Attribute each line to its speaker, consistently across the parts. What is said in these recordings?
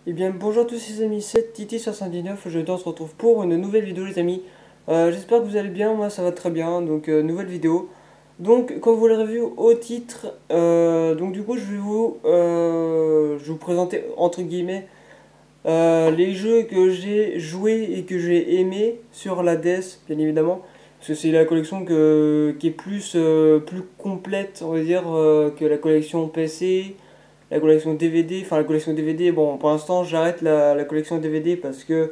Speaker 1: Eh bien bonjour à tous les amis, c'est Titi79, aujourd'hui on se retrouve pour une nouvelle vidéo les amis. J'espère que vous allez bien, moi ça va très bien, donc nouvelle vidéo. Donc comme vous l'aurez vu au titre, donc du coup je vais vous présenter entre guillemets les jeux que j'ai joués et que j'ai aimé sur la DS bien évidemment. Parce que c'est la collection qui est plus complète on va dire que la collection PC, la collection DVD, enfin la collection DVD, bon pour l'instant j'arrête la collection DVD parce que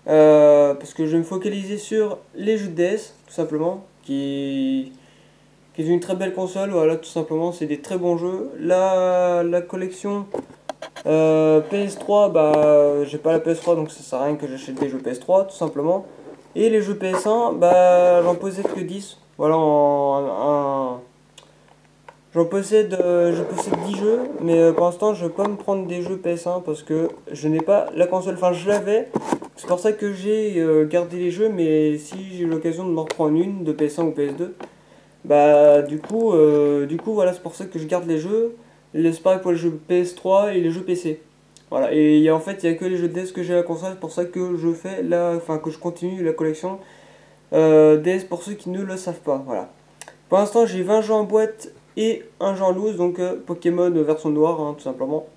Speaker 1: je vais me focaliser sur les jeux de DS, tout simplement, qui est une très belle console, voilà tout simplement, c'est des très bons jeux. La collection PS3, bah j'ai pas la PS3 donc ça sert à rien que j'achète des jeux PS3 tout simplement. Et les jeux PS1, bah j'en possède que 10, voilà je possède 10 jeux, mais pour l'instant je ne peux pas me prendre des jeux PS1 parce que je n'ai pas la console. Enfin, je l'avais, c'est pour ça que j'ai gardé les jeux, mais si j'ai eu l'occasion de m'en reprendre une de PS1 ou PS2, bah du coup voilà, c'est pour ça que je garde les jeux. C'est pareil pour les jeux PS3 et les jeux PC. Voilà, et en fait, il n'y a que les jeux DS que j'ai à la console, c'est pour ça que je fais enfin que je continue la collection DS pour ceux qui ne le savent pas. Voilà. Pour l'instant, j'ai 20 jeux en boîte et un jeu en loose, donc Pokémon version noire, hein, tout simplement.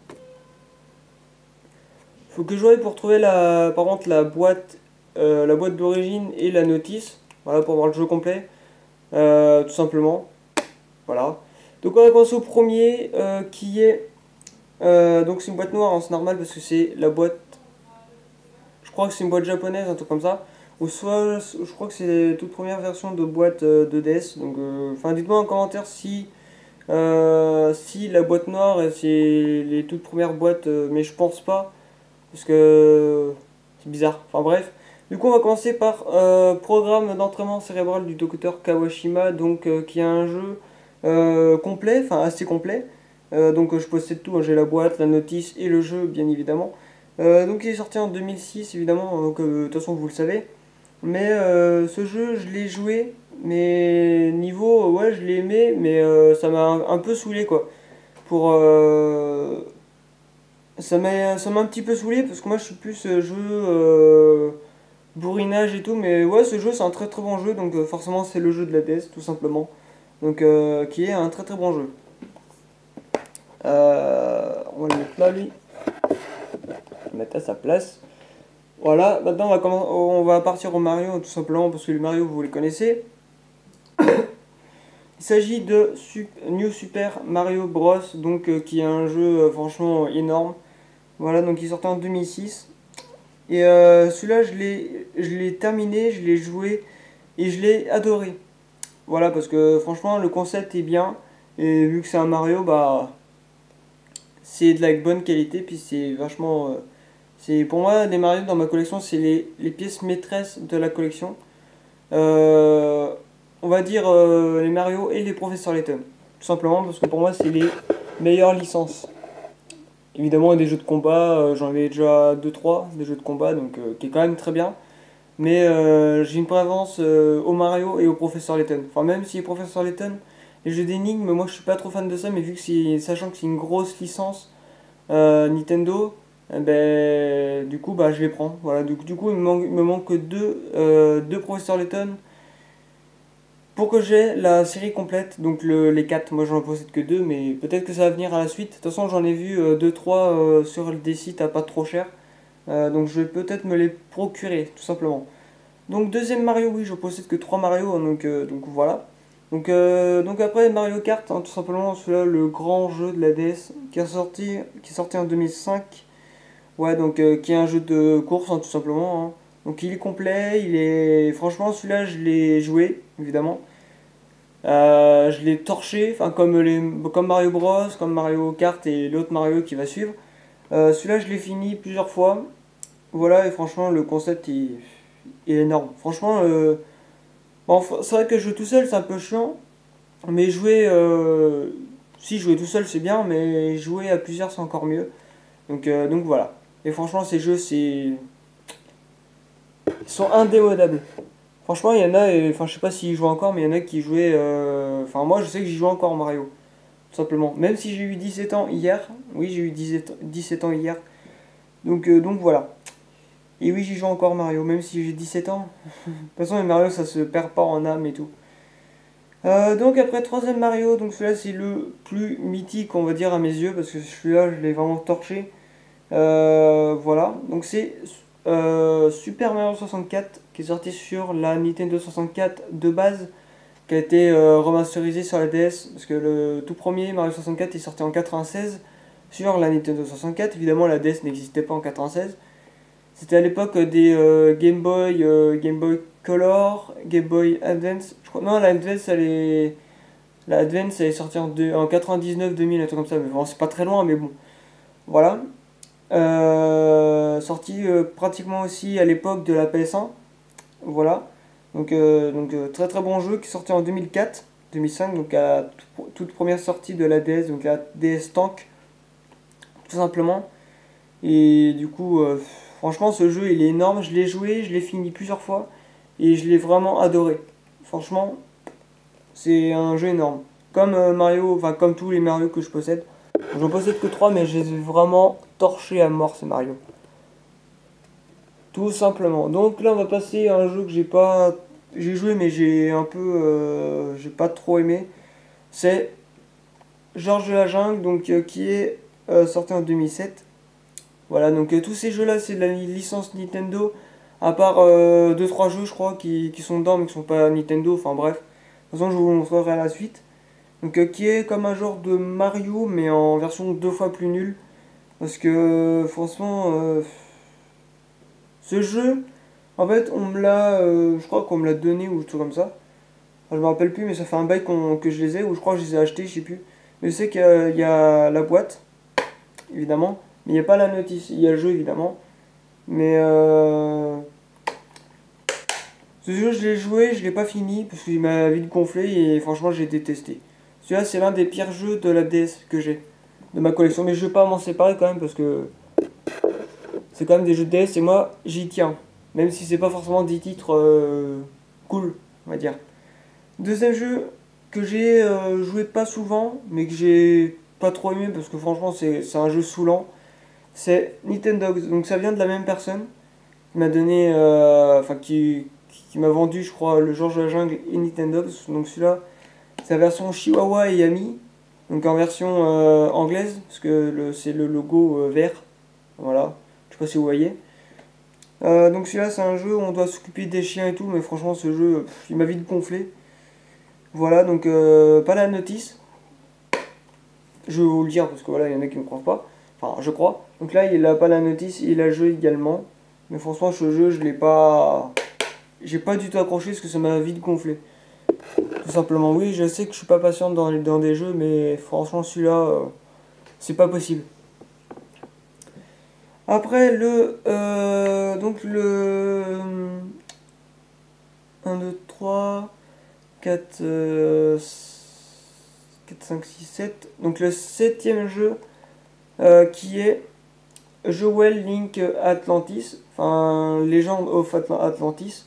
Speaker 1: Faut que je voie pour trouver par contre la boîte d'origine et la notice, voilà, pour voir le jeu complet, tout simplement. Voilà. Donc on va commencer au premier, qui est, donc c'est une boîte noire, hein, c'est normal parce que c'est la boîte, je crois que c'est une boîte japonaise, un truc comme ça. Ou soit, je crois que c'est la toute première version de boîte de DS. Donc, enfin, dites-moi en commentaire si la boîte noire, c'est les toutes premières boîtes, mais je pense pas, parce que c'est bizarre. Enfin bref. Du coup, on va commencer par Programme d'entraînement cérébral du docteur Kawashima, donc qui est un jeu complet, enfin assez complet. Donc je possède tout, hein, j'ai la boîte, la notice et le jeu, bien évidemment. Donc il est sorti en 2006, évidemment, donc de toute façon vous le savez. Mais ce jeu, je l'ai joué, mais niveau, ouais, je l'ai aimé, mais ça m'a un peu saoulé, quoi. Pour, ça m'a un petit peu saoulé, parce que moi, je suis plus jeu bourrinage et tout, mais ouais, ce jeu, c'est un très très bon jeu, donc forcément, c'est le jeu de la DS, tout simplement. Donc, qui est un très très bon jeu. On va le mettre là, lui. On va le mettre à sa place. Voilà, maintenant on va partir au Mario, tout simplement, parce que le Mario, vous les connaissez. Il s'agit de New Super Mario Bros, donc qui est un jeu franchement énorme. Voilà, donc il sortait en 2006. Et celui-là, je l'ai terminé, je l'ai joué et je l'ai adoré. Voilà, parce que franchement, le concept est bien. Et vu que c'est un Mario, bah c'est de la bonne qualité. Puis c'est vachement. C'est pour moi, des Mario dans ma collection, c'est les pièces maîtresses de la collection. Euh, on va dire les Mario et les Professeur Layton. Tout simplement parce que pour moi, c'est les meilleures licences. Évidemment, des jeux de combat, j'en ai déjà deux trois des jeux de combat, donc qui est quand même très bien. Mais j'ai une préférence au Mario et au Professeur Layton. Enfin, même si Professeur Layton, les jeux d'énigmes, moi je suis pas trop fan de ça, mais vu que sachant que c'est une grosse licence Nintendo, du coup, bah, je les prends. Voilà, du coup, il me manque que deux Professeur Layton pour que j'ai la série complète, donc les 4, moi j'en possède que 2, mais peut-être que ça va venir à la suite. De toute façon, j'en ai vu 2-3 sur des sites à pas trop cher. Donc je vais peut-être me les procurer, tout simplement. Donc deuxième Mario, oui, je possède que 3 Mario, hein, donc voilà. Donc après Mario Kart, hein, tout simplement, celui-là, le grand jeu de la DS, qui est sorti en 2005. Ouais, donc qui est un jeu de course, hein, tout simplement, hein. Donc il est complet, il est... Franchement, celui-là, je l'ai joué, évidemment. Je l'ai torché, enfin comme Mario Bros, comme Mario Kart et l'autre Mario qui va suivre. Celui-là, je l'ai fini plusieurs fois. Voilà, et franchement, le concept est énorme. Franchement, bon, c'est vrai que jouer tout seul, c'est un peu chiant. Mais si jouer tout seul, c'est bien, mais jouer à plusieurs, c'est encore mieux. Donc voilà. Et franchement, ces jeux, ils sont indémodables. Franchement, il y en a, enfin, je sais pas s'ils jouent encore, mais il y en a qui jouaient. Enfin, moi, je sais que j'y joue encore Mario, tout simplement. Même si j'ai eu 17 ans hier, oui, j'ai eu 17 ans hier. Donc voilà. Et oui, j'y joue encore Mario, même si j'ai 17 ans. De toute façon, les Mario, ça se perd pas en âme et tout. Donc après troisième Mario, donc celui-là c'est le plus mythique on va dire à mes yeux parce que celui-là je l'ai vraiment torché. Voilà, donc c'est Super Mario 64 qui est sorti sur la Nintendo 64 de base, qui a été remasterisé sur la DS parce que le tout premier Mario 64 est sorti en 96 sur la Nintendo 64. Évidemment la DS n'existait pas en 96. C'était à l'époque des Game Boy Color, Game Boy Advance. Je crois, non, la Advance, la Advance, elle est sortie en 99-2000, un truc comme ça. Mais bon, c'est pas très loin, mais bon. Voilà. Sorti pratiquement aussi à l'époque de la PS1. Voilà. Très très bon jeu qui est sorti en 2004, 2005, donc à la toute première sortie de la DS, donc la DS Tank, tout simplement. Et du coup, franchement, ce jeu il est énorme. Je l'ai joué, je l'ai fini plusieurs fois et je l'ai vraiment adoré. Franchement, c'est un jeu énorme. Comme Mario, enfin comme tous les Mario que je possède. J'en possède que 3 mais je les ai vraiment torchés à mort ces Mario. Tout simplement. Donc là, on va passer à un jeu que j'ai joué mais j'ai pas trop aimé. C'est Georges de la Jungle, donc qui est sorti en 2007. Voilà, donc tous ces jeux-là, c'est de la licence Nintendo, à part deux trois jeux, je crois, qui sont dedans, mais qui sont pas Nintendo, enfin bref. De toute façon, je vous montrerai à la suite. Donc, qui est comme un genre de Mario, mais en version deux fois plus nulle. Parce que, franchement, ce jeu, en fait, je crois qu'on me l'a donné ou tout comme ça. Enfin, je me rappelle plus, mais ça fait un bail que je les ai, ou je crois que je les ai achetés, je sais plus. Mais je sais qu'il y a la boîte, évidemment. Mais il n'y a pas la notice, il y a le jeu évidemment. Mais ce jeu je l'ai joué, je l'ai pas fini parce qu'il m'a vite gonflé et franchement j'ai détesté. Celui-là c'est l'un des pires jeux de la DS que j'ai, de ma collection. Mais je vais pas m'en séparer quand même parce que c'est quand même des jeux de DS et moi j'y tiens. Même si c'est pas forcément des titres cool, on va dire. Deuxième jeu que j'ai joué pas souvent mais que j'ai pas trop aimé parce que franchement c'est un jeu saoulant. C'est Nintendogs, donc ça vient de la même personne qui m'a donné, qui m'a vendu, je crois, le Georges de la Jungle et Nintendogs. Donc celui-là, c'est la version Chihuahua et Yami, donc en version anglaise, parce que c'est le logo vert. Voilà, je sais pas si vous voyez. Donc celui-là, c'est un jeu où on doit s'occuper des chiens et tout, mais franchement, ce jeu, il m'a vite gonflé. Voilà, donc pas la notice. Je vais vous le dire parce que voilà, il y en a qui ne me croient pas. Enfin, je crois. Donc là, il a pas la notice, il a le jeu également. Mais franchement, ce jeu, je l'ai pas. J'ai pas du tout accroché parce que ça m'a vite gonflé. Tout simplement, oui, je sais que je suis pas patient dans des jeux, mais franchement, celui-là, c'est pas possible. Après, donc le. 1, 2, 3, 4, 4, 5, 6, 7. Donc le septième jeu qui est Jewel Link Atlantis, enfin Legend of Atlantis,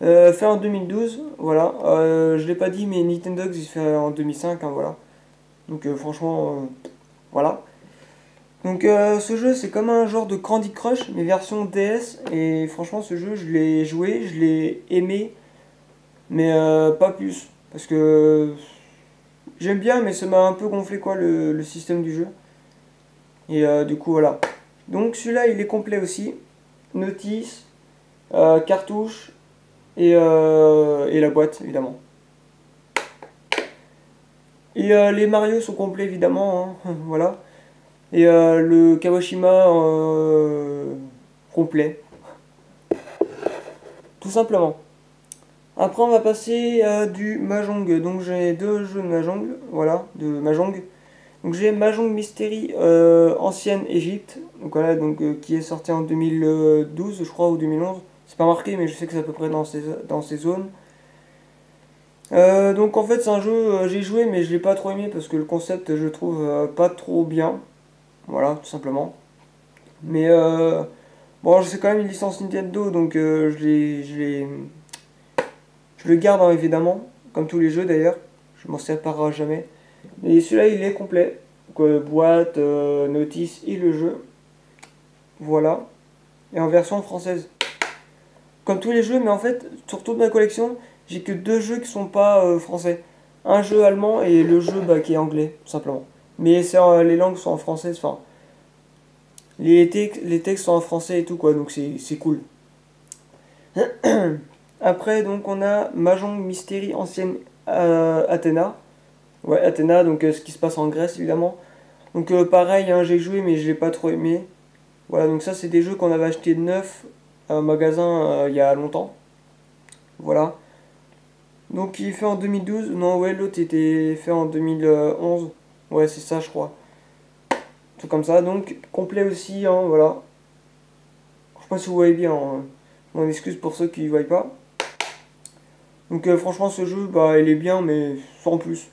Speaker 1: fait en 2012, voilà. Je l'ai pas dit, mais Nintendogs il fait en 2005, hein, voilà. Donc franchement, voilà. Donc ce jeu c'est comme un genre de Candy Crush, mais version DS, et franchement ce jeu je l'ai joué, je l'ai aimé, mais pas plus, parce que j'aime bien, mais ça m'a un peu gonflé quoi le système du jeu. Et du coup voilà. Donc celui-là il est complet aussi. Notice, cartouche et la boîte évidemment. Et les Mario sont complets évidemment, hein, voilà. Et le Kawashima complet. Tout simplement. Après on va passer à du Mahjong. Donc j'ai deux jeux de Mahjong, voilà, de Mahjong. Donc j'ai Mahjong Mystery Ancienne Égypte, donc voilà, donc qui est sorti en 2012 je crois ou 2011. C'est pas marqué mais je sais que c'est à peu près dans ces zones. Donc en fait c'est un jeu j'ai joué mais je l'ai pas trop aimé parce que le concept je trouve pas trop bien. Voilà, tout simplement. Mais bon, c'est quand même une licence Nintendo donc je le garde hein, évidemment, comme tous les jeux d'ailleurs. Je m'en séparerai jamais. Et celui-là il est complet. Donc, boîte, notice et le jeu. voilà, et en version française. Comme tous les jeux, mais en fait, sur toute ma collection, j'ai que 2 jeux qui sont pas français. Un jeu allemand et le jeu bah, qui est anglais, tout simplement. Mais les langues sont en français, enfin, les textes sont en français et tout, quoi, donc c'est cool. Après, donc, on a Mahjong Mystery Ancienne Athéna. Ouais, Athéna, donc ce qui se passe en Grèce, évidemment. Donc, pareil, hein, j'ai joué, mais je l'ai pas trop aimé. Voilà, donc ça, c'est des jeux qu'on avait acheté neuf à un magasin il y a longtemps. Voilà. Donc, il est fait en 2012. Non, ouais, l'autre était fait en 2011. Ouais, c'est ça, je crois. Tout comme ça. Donc, complet aussi, hein, voilà. Je sais pas si vous voyez bien, hein. Mon excuse pour ceux qui ne voient pas. Donc, franchement, ce jeu, bah, il est bien, mais sans plus.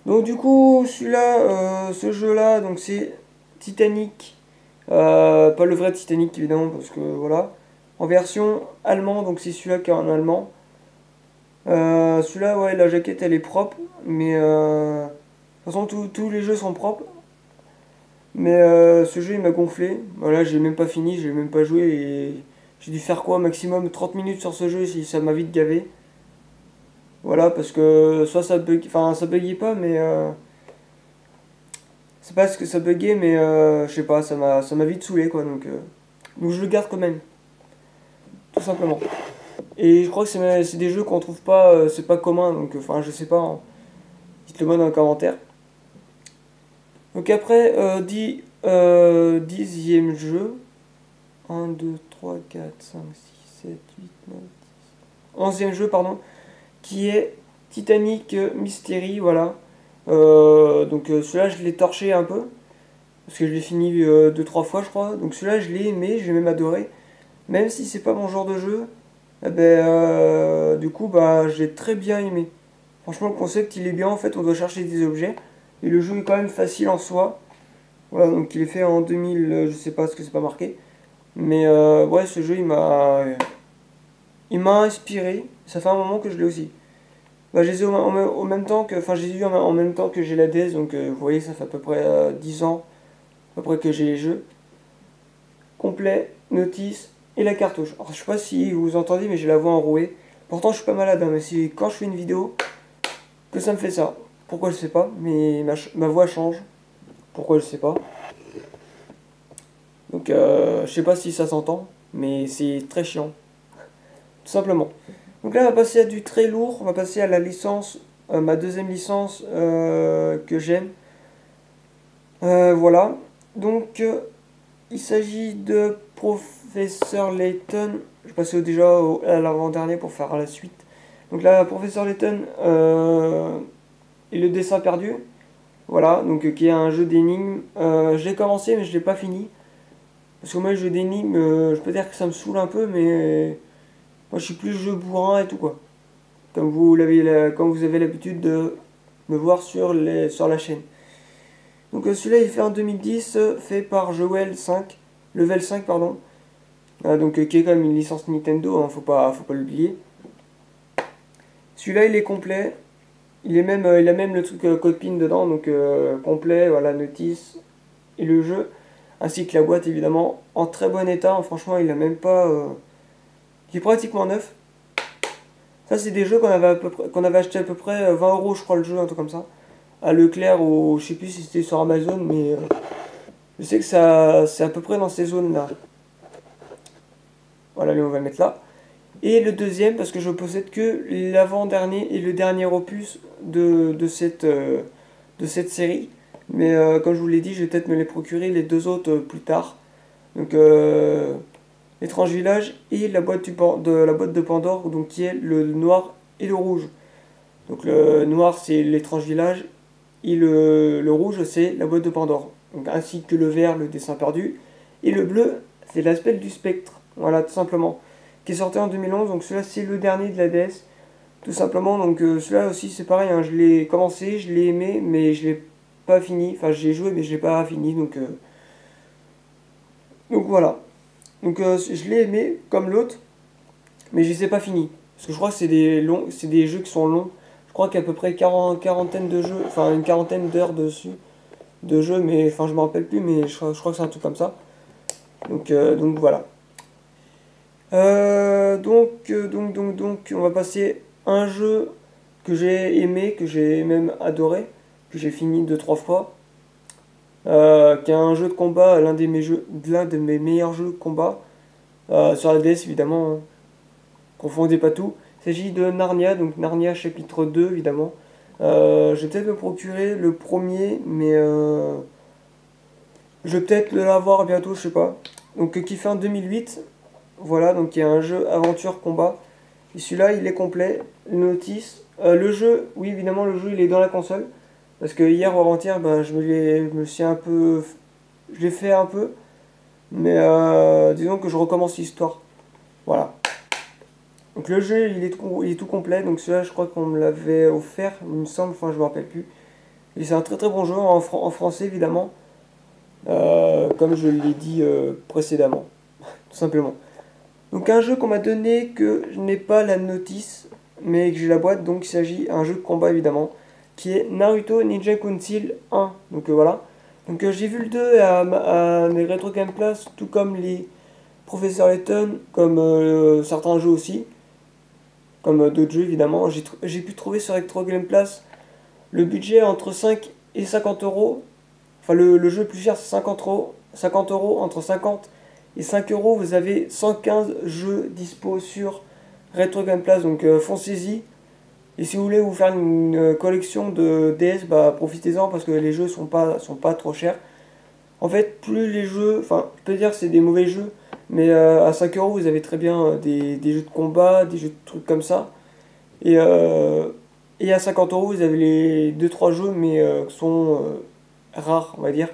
Speaker 1: Donc, du coup, celui-là, ce jeu-là, donc c'est Titanic. Pas le vrai Titanic, évidemment, parce que voilà. En version allemand, donc c'est celui-là qui est en allemand. Celui-là, ouais, la jaquette elle est propre, mais de toute façon, tous les jeux sont propres. Mais ce jeu il m'a gonflé. Voilà, j'ai même pas fini, j'ai même pas joué et j'ai dû faire quoi, maximum 30 minutes sur ce jeu si ça m'a vite gavé. Voilà, parce que soit ça bug, enfin ça buguait pas, mais c'est pas ce que ça buguait, mais je sais pas, ça m'a vite saoulé quoi, donc je le garde quand même, tout simplement. Et je crois que c'est des jeux qu'on trouve pas, c'est pas commun, donc enfin je sais pas, hein. Dites-le moi dans les commentaires. Donc après, 10e jeu. 1, 2, 3, 4, 5, 6, 7, 8, 9, 10. 11e jeu, pardon. Qui est Titanic Mystery, voilà. Donc celui-là, je l'ai torché un peu. Parce que je l'ai fini 2-3 fois, je crois. Donc celui-là, je l'ai aimé, je l'ai même adoré. Même si c'est pas mon genre de jeu, eh ben, du coup, bah, j'ai très bien aimé. Franchement, le concept, il est bien. En fait, on doit chercher des objets. Et le jeu est quand même facile en soi. Voilà, donc il est fait en 2000, je sais pas ce que c'est pas marqué. Mais ouais, ce jeu, il m'a inspiré. Ça fait un moment que je l'ai aussi. Bah, je les ai au même temps que, enfin, j'ai eu en même temps que j'ai la DS. Donc, vous voyez, ça fait à peu près 10 ans, à peu près que j'ai les jeux. Complet, notice et la cartouche. Alors, je sais pas si vous entendez, mais j'ai la voix enrouée. Pourtant, je suis pas malade, hein, mais c'est quand je fais une vidéo que ça me fait ça. Pourquoi je sais pas, mais ma voix change. Pourquoi je sais pas. Donc, je sais pas si ça s'entend, mais c'est très chiant, tout simplement. Donc là, on va passer à du très lourd. On va passer à la licence, ma deuxième licence que j'aime. Voilà. Donc, il s'agit de Professeur Layton. Je passe déjà à l'avant-dernier pour faire la suite. Donc là, Professeur Layton et le dessin perdu. Voilà, donc qui est un jeu d'énigmes. Je l'ai commencé, mais je l'ai pas fini. Parce que moi, le jeu d'énigmes, je peux dire que ça me saoule un peu, mais moi, je suis plus jeu bourrin et tout, quoi. Comme vous avez l'habitude de me voir sur la chaîne. Donc celui-là, il est fait en 2010, fait par Joel 5, Level 5, pardon. Donc qui est quand même une licence Nintendo, hein, faut pas l'oublier. Celui-là, il est complet. Il a même le truc code PIN dedans, donc complet, voilà, notice et le jeu, ainsi que la boîte évidemment, en très bon état, hein. Franchement, il a même pas, il est pratiquement neuf. Ça, c'est des jeux qu'on avait acheté à peu près 20 euros, je crois, le jeu, un truc comme ça. À Leclerc ou je sais plus si c'était sur Amazon, mais je sais que ça, c'est à peu près dans ces zones-là. Voilà, on va le mettre là. Et le deuxième, parce que je possède que l'avant-dernier et le dernier opus de cette série. Mais comme je vous l'ai dit, je vais peut-être me les procurer les deux autres plus tard. Donc, l'étrange village et la boîte de Pandore, donc qui est le noir et le rouge. Donc le noir c'est l'étrange village et le rouge c'est la boîte de Pandore. Donc, ainsi que le vert, le dessin perdu. Et le bleu c'est l'aspect du spectre. Voilà, tout simplement. Qui est sorti en 2011. Donc celui-là c'est le dernier de la DS. Tout simplement. Donc celui-là aussi c'est pareil. Hein, je l'ai commencé, je l'ai aimé, mais je l'ai pas fini. Enfin j'ai joué mais je l'ai pas fini. Donc voilà. Donc je l'ai aimé comme l'autre, mais je les ai pas finis. Parce que je crois que c'est des jeux qui sont longs. Je crois qu'il y a à peu près quarantaine de jeux, enfin une quarantaine d'heures dessus. de jeu, mais enfin je me rappelle plus, mais je crois que c'est un truc comme ça. Donc voilà. On va passer à un jeu que j'ai aimé, que j'ai même adoré, que j'ai fini deux trois fois, qui est un jeu de combat, l'un de mes meilleurs jeux de combat, sur la DS évidemment, hein. Confondez pas tout. Il s'agit de Narnia, donc Narnia chapitre 2 évidemment. Je vais peut-être me procurer le premier, mais je vais peut-être l'avoir bientôt, je sais pas. Donc qui fait en 2008, voilà, donc il y a un jeu aventure combat. Et celui-là, il est complet. Notice. Le jeu, oui, évidemment, le jeu, il est dans la console. Parce que hier ou avant-hier, ben, je me suis un peu. Je l'ai fait un peu. Mais disons que je recommence l'histoire. Voilà. Donc le jeu, il est tout complet. Donc celui-là, je crois qu'on me l'avait offert, il me semble, enfin, je me rappelle plus. Et c'est un très très bon jeu en français, évidemment. Comme je l'ai dit précédemment. Tout simplement. Donc un jeu qu'on m'a donné que je n'ai pas la notice, mais que j'ai la boîte, donc il s'agit d'un jeu de combat évidemment, qui est Naruto Ninja Council 1. Donc voilà. Donc j'ai vu le 2 à mes Retro Game Place, tout comme les Professeur Layton, comme certains jeux aussi, comme d'autres jeux évidemment. J'ai pu trouver sur Retro Game Place le budget entre 5 et 50 euros. Enfin le jeu le plus cher c'est 50 euros. 50 euros, entre 50 et 5 euros, vous avez 115 jeux dispo sur Retro Game Place, donc foncez-y. Et si vous voulez vous faire une collection de DS, bah profitez-en parce que les jeux sont pas trop chers. En fait, plus les jeux, enfin, je peux dire que c'est des mauvais jeux, mais à 5 euros, vous avez très bien des jeux de combat, des jeux de trucs comme ça. Et, euh, et à 50 euros, vous avez les deux trois jeux, mais qui sont rares, on va dire.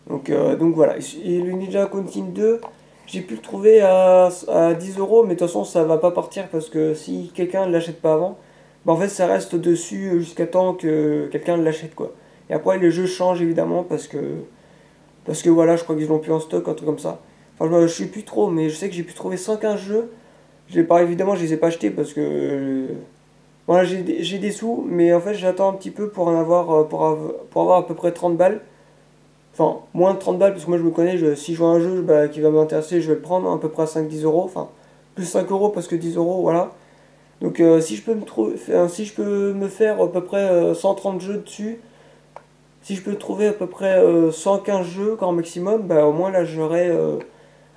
Speaker 1: Donc voilà. Et le Ninja Content 2, j'ai pu le trouver à 10 euros, mais de toute façon, ça va pas partir parce que si quelqu'un ne l'achète pas avant, bah en fait, ça reste dessus jusqu'à temps que quelqu'un l'achète, quoi. Et après, les jeux changent évidemment parce que voilà, je crois qu'ils l'ont plus en stock, un truc comme ça. Enfin, je sais plus trop, mais je sais que j'ai pu trouver 115 jeux. Évidemment, je les ai pas achetés parce que. Voilà, j'ai des sous, mais en fait, j'attends un petit peu pour en avoir, pour avoir à peu près 30 balles. Enfin, moins de 30 balles, parce que moi je me connais, si je vois un jeu bah, qui va m'intéresser, je vais le prendre à peu près à 5-10 euros. Enfin, plus 5 euros parce que 10 euros, voilà. Donc si je peux si je peux me faire à peu près 130 jeux dessus, si je peux trouver à peu près 115 jeux grand maximum, bah au moins là j'aurai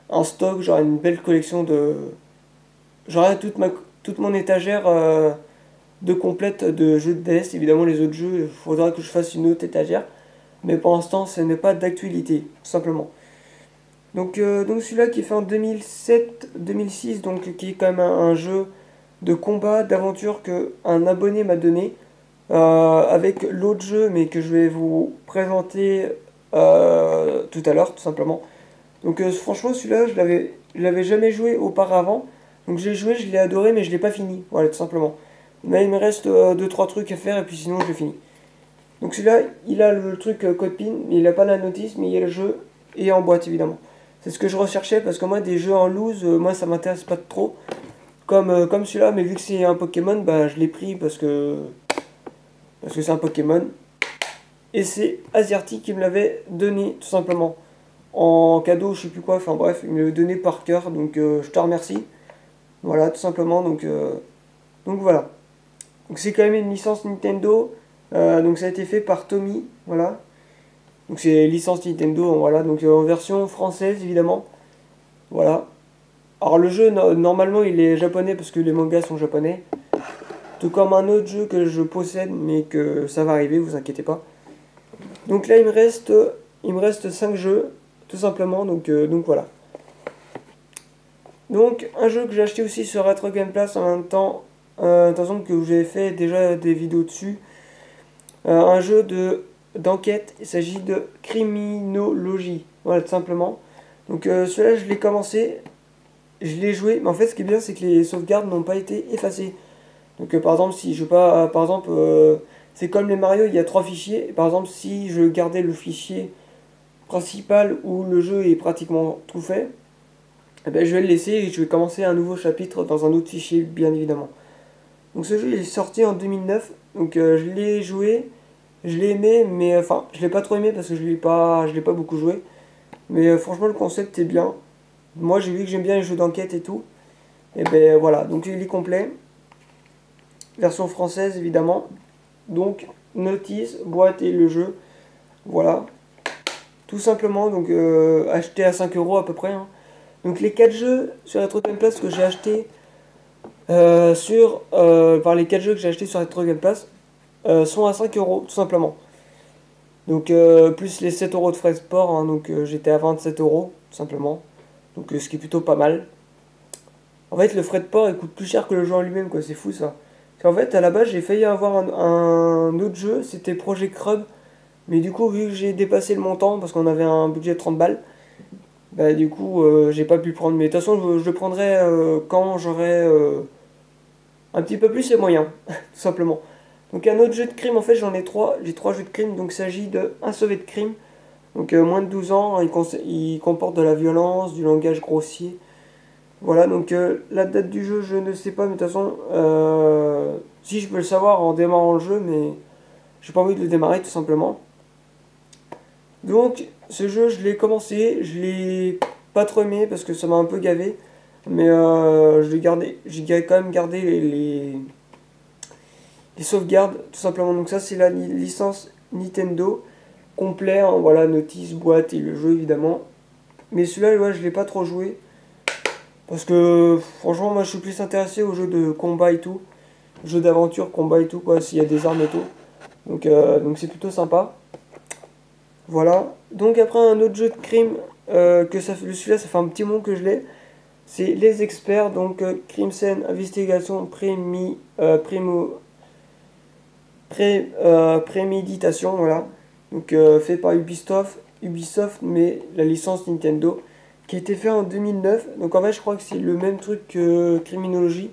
Speaker 1: un stock, j'aurai une belle collection de. J'aurai toute mon étagère de complète de jeux de DS. Évidemment, les autres jeux, il faudra que je fasse une autre étagère. Mais pour l'instant, ce n'est pas d'actualité, tout simplement. Donc celui-là qui est fait en 2007-2006, donc qui est quand même un jeu de combat, d'aventure que un abonné m'a donné, avec l'autre jeu, mais que je vais vous présenter tout à l'heure, tout simplement. Donc franchement, celui-là, je l'avais jamais joué auparavant. Donc j'ai joué, je l'ai adoré, mais je l'ai pas fini. Voilà, tout simplement. Mais il me reste deux trois trucs à faire, et puis sinon, je fini. Donc celui-là, il a le truc code PIN, mais il n'a pas la notice, mais il y a le jeu et en boîte évidemment. C'est ce que je recherchais parce que moi des jeux en loose, moi ça m'intéresse pas trop. Comme celui-là, mais vu que c'est un Pokémon, bah je l'ai pris parce que c'est un Pokémon. Et c'est Asiarty qui me l'avait donné tout simplement. En cadeau, je sais plus quoi, enfin bref, il me l'a donné par cœur, donc je te remercie. Voilà, tout simplement, donc voilà. Donc c'est quand même une licence Nintendo. Donc ça a été fait par Tommy, voilà. Donc c'est licence Nintendo, voilà. Donc en version française évidemment, voilà. Alors le jeu normalement il est japonais parce que les mangas sont japonais. Tout comme un autre jeu que je possède mais que ça va arriver, vous inquiétez pas. Donc là il me reste 5 jeux tout simplement, donc voilà. Donc un jeu que j'ai acheté aussi sur Retro Game Place en même temps, de toute façon que j'ai fait déjà des vidéos dessus. Un jeu d'enquête, il s'agit de criminologie, voilà tout simplement. Donc celui-là je l'ai commencé, je l'ai joué, mais en fait ce qui est bien c'est que les sauvegardes n'ont pas été effacées. Donc par exemple si je veux pas, par exemple c'est comme les Mario, il y a trois fichiers. Par exemple si je gardais le fichier principal où le jeu est pratiquement tout fait, eh ben, je vais le laisser et je vais commencer un nouveau chapitre dans un autre fichier bien évidemment. Donc ce jeu il est sorti en 2009, donc je l'ai joué. Je l'ai aimé, mais enfin, je l'ai pas trop aimé parce que je l'ai pas beaucoup joué. Mais franchement, le concept est bien. Moi, j'ai vu que j'aime bien les jeux d'enquête et tout. Et ben voilà, donc il est complet. Version française, évidemment. Donc, notice, boîte et le jeu. Voilà. Tout simplement, donc acheté à 5 euros à peu près, hein. Donc les 4 jeux sur Retro Game Pass que j'ai acheté par les 4 jeux que j'ai acheté sur Retro Game Pass sont à 5 euros tout simplement. Donc plus les 7 euros de frais de sport, hein, donc j'étais à 27 euros tout simplement. Donc ce qui est plutôt pas mal. En fait le frais de port il coûte plus cher que le jeu en lui-même quoi, c'est fou ça. Parce qu'en fait à la base j'ai failli avoir un autre jeu, c'était Project Crub. Mais du coup vu que j'ai dépassé le montant parce qu'on avait un budget de 30 balles. Bah, du coup, j'ai pas pu le prendre. Mais de toute façon, je le prendrai quand j'aurai un petit peu plus les moyens, tout simplement. Donc, un autre jeu de crime, en fait, j'en ai trois. J'ai trois jeux de crime. Donc, il s'agit de Un sauvé de crime. Donc, moins de 12 ans. Il comporte de la violence, du langage grossier. Voilà, donc la date du jeu, je ne sais pas. Mais de toute façon, si je peux le savoir en démarrant le jeu, mais j'ai pas envie de le démarrer, tout simplement. Donc, ce jeu, je l'ai commencé, je l'ai pas trop aimé parce que ça m'a un peu gavé. Mais je l'ai gardé, j'ai quand même gardé les sauvegardes, tout simplement. Donc, ça, c'est la licence Nintendo complet, hein, voilà, notice, boîte et le jeu évidemment. Mais celui-là, ouais, je l'ai pas trop joué parce que franchement, moi, je suis plus intéressé aux jeux de combat et tout, jeux d'aventure, combat et tout, quoi, s'il y a des armes et tout. Donc c'est plutôt sympa. Voilà. Donc après un autre jeu de crime que ça fait celui-là, ça fait un petit moment que je l'ai. C'est Les Experts, donc Crimson Investigation Préméditation, voilà. Donc fait par Ubisoft, mais la licence Nintendo, qui a été fait en 2009. Donc en fait, je crois que c'est le même truc que Criminologie.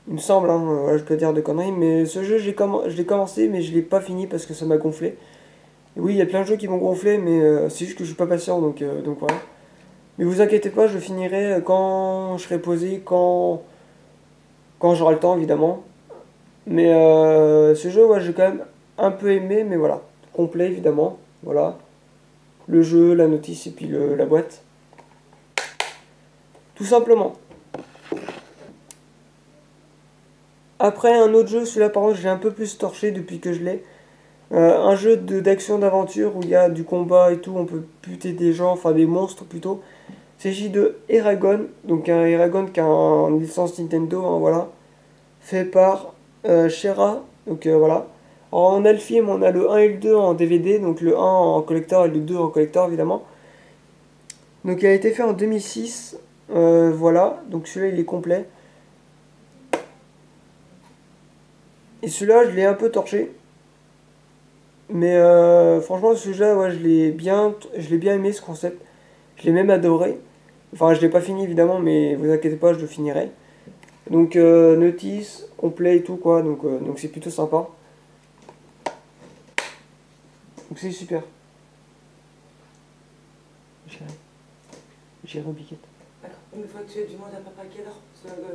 Speaker 1: Il me semble, hein, voilà, je peux dire de conneries, mais ce jeu, je l'ai commencé, mais je l'ai pas fini parce que ça m'a gonflé. Et oui, il y a plein de jeux qui m'ont gonflé, mais c'est juste que je suis pas patient, donc voilà. Mais vous inquiétez pas, je finirai quand je serai posé, quand j'aurai le temps, évidemment. Mais ce jeu, ouais, j'ai quand même un peu aimé, mais voilà. Complet, évidemment. Voilà. Le jeu, la notice et puis la boîte. Tout simplement. Après, un autre jeu, celui-là, par contre, j'ai un peu plus torché depuis que je l'ai. Un jeu d'action d'aventure où il y a du combat et tout, on peut buter des gens, enfin des monstres plutôt. Il s'agit de Eragon, donc un Eragon qui a une licence Nintendo, hein, voilà, fait par Shera, donc voilà. Alors, on a le film, on a le 1 et le 2 en DVD, donc le 1 en collector et le 2 en collector évidemment. Donc il a été fait en 2006, voilà, donc celui-là il est complet. Et celui-là je l'ai un peu torché, mais franchement ce jeu-là, ouais, je l'ai bien aimé ce concept, je l'ai même adoré. Enfin je l'ai pas fini évidemment, mais vous inquiétez pas, je le finirai. Donc notice, complet et tout quoi, donc c'est plutôt sympa. Donc c'est super. J'irai au biquette.
Speaker 2: D'accord. Mais il faudra que tu demandes à papa à quelle heure.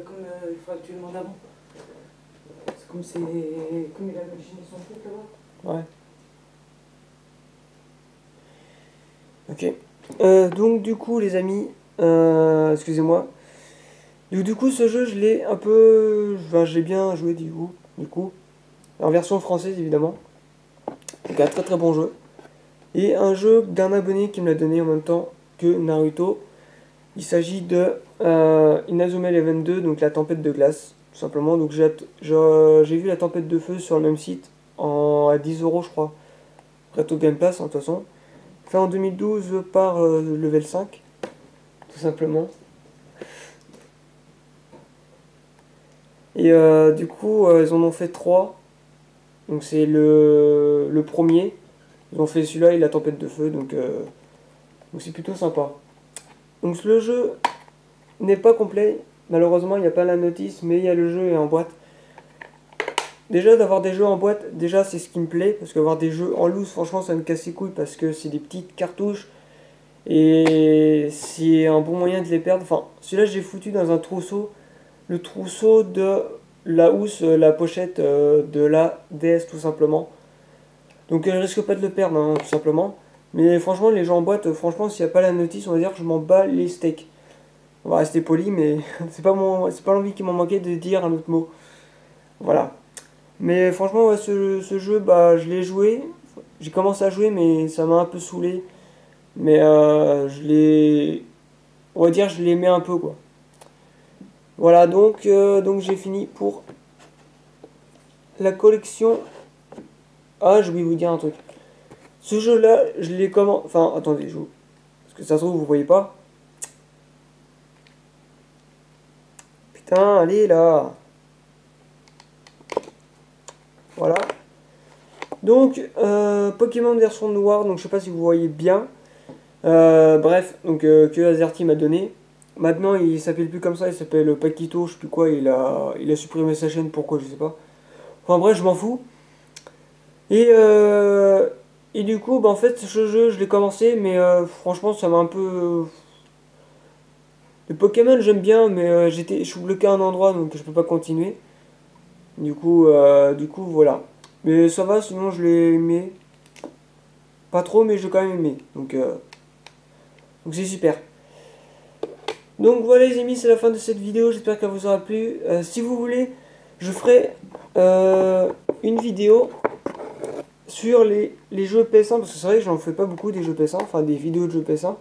Speaker 2: Comme il faudra que tu demandes avant. C'est comme comme il a imaginé son truc là-bas.
Speaker 1: Ouais. Ok. Donc du coup les amis, excusez-moi. Du coup ce jeu je l'ai un peu, enfin, je l'ai bien joué du coup, en version française évidemment. Donc un très très bon jeu. Et un jeu d'un abonné qui me l'a donné en même temps que Naruto. Il s'agit de Inazuma Eleven 2, donc la tempête de glace, tout simplement. Donc j'ai vu la tempête de feu sur le même site à 10 euros je crois. Retro Game Pass en toute façon. Fait en 2012 par Level 5, tout simplement. Et du coup, ils en ont fait 3. Donc c'est le premier. Ils ont fait celui-là et la tempête de feu. Donc c'est plutôt sympa. Donc le jeu n'est pas complet. Malheureusement, il n'y a pas la notice, mais il y a le jeu et en boîte. Déjà, d'avoir des jeux en boîte, déjà c'est ce qui me plaît. Parce qu'avoir des jeux en loose, franchement, ça me casse les couilles. Parce que c'est des petites cartouches. Et c'est un bon moyen de les perdre. Enfin, celui-là, j'ai foutu dans un trousseau. Le trousseau de la housse, la pochette de la DS tout simplement. Donc je risque pas de le perdre, hein, tout simplement. Mais franchement, les jeux en boîte, franchement, s'il n'y a pas la notice, on va dire que je m'en bats les steaks. On va rester poli, mais c'est pas l'envie qui m'en manquait de dire un autre mot. Voilà. Mais franchement, ouais, ce jeu, bah, je l'ai joué. J'ai commencé à jouer, mais ça m'a un peu saoulé. Mais on va dire, je l'aimais un peu, quoi. Voilà, donc j'ai fini pour la collection. Ah, je vais vous dire un truc. Ce jeu-là, je l'ai comment. Enfin, attendez, parce que ça se trouve, vous voyez pas. Putain, allez là. Voilà. Donc, Pokémon version noire, donc je sais pas si vous voyez bien. Bref, donc que Azerty m'a donné. Maintenant, il s'appelle plus comme ça, il s'appelle Paquito, je sais plus quoi, il a supprimé sa chaîne, pourquoi, je sais pas. Enfin bref, je m'en fous. Et, euh, et du coup, bah, en fait, ce jeu, je l'ai commencé, mais franchement, ça m'a un peu. Le Pokémon, j'aime bien, mais je suis bloqué à un endroit, donc je peux pas continuer. Du coup, voilà. Mais ça va, sinon je l'ai aimé. Pas trop, mais j'ai quand même aimé. Donc c'est super. Donc voilà les amis, c'est la fin de cette vidéo, j'espère qu'elle vous aura plu. Si vous voulez, je ferai une vidéo sur les jeux PS1, parce que c'est vrai que j'en fais pas beaucoup des jeux PS1, enfin des vidéos de jeux PS1.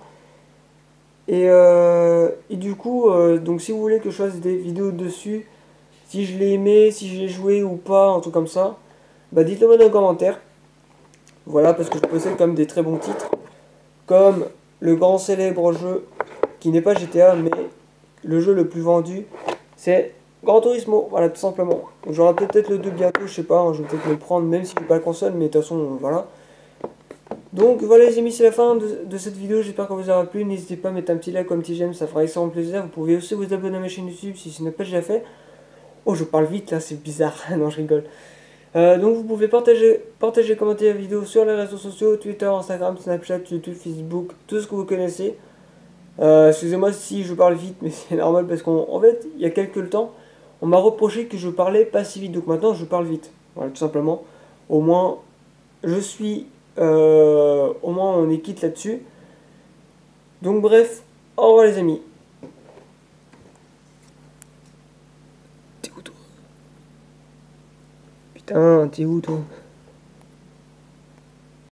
Speaker 1: Et du coup, donc si vous voulez que je fasse des vidéos dessus, si je l'ai aimé, si j'ai joué ou pas, un truc comme ça, bah dites-le moi dans les commentaires. Voilà, parce que je possède quand même des très bons titres, comme le grand célèbre jeu qui n'est pas GTA, mais le jeu le plus vendu, c'est Gran Turismo, voilà, tout simplement. J'aurai peut-être le 2 bientôt, je sais pas, hein, je vais peut-être me le prendre, même si j'ai pas la console, mais de toute façon, voilà. Donc voilà les amis, c'est la fin de cette vidéo, j'espère qu'elle vous aura plu. N'hésitez pas à mettre un petit like ou un petit j'aime, ça fera extrêmement plaisir. Vous pouvez aussi vous abonner à ma chaîne YouTube si ce n'est pas déjà fait. Oh, je parle vite là, c'est bizarre, non je rigole. Donc vous pouvez partager, commenter la vidéo sur les réseaux sociaux, Twitter, Instagram, Snapchat, YouTube, Facebook, tout ce que vous connaissez. Excusez-moi si je parle vite, mais c'est normal parce qu'en fait, il y a quelques temps, on m'a reproché que je parlais pas si vite, donc maintenant je parle vite. Voilà, tout simplement. Au moins, au moins on est quitte là-dessus. Donc bref, au revoir les amis. T'es où toi? Putain, t'es où toi?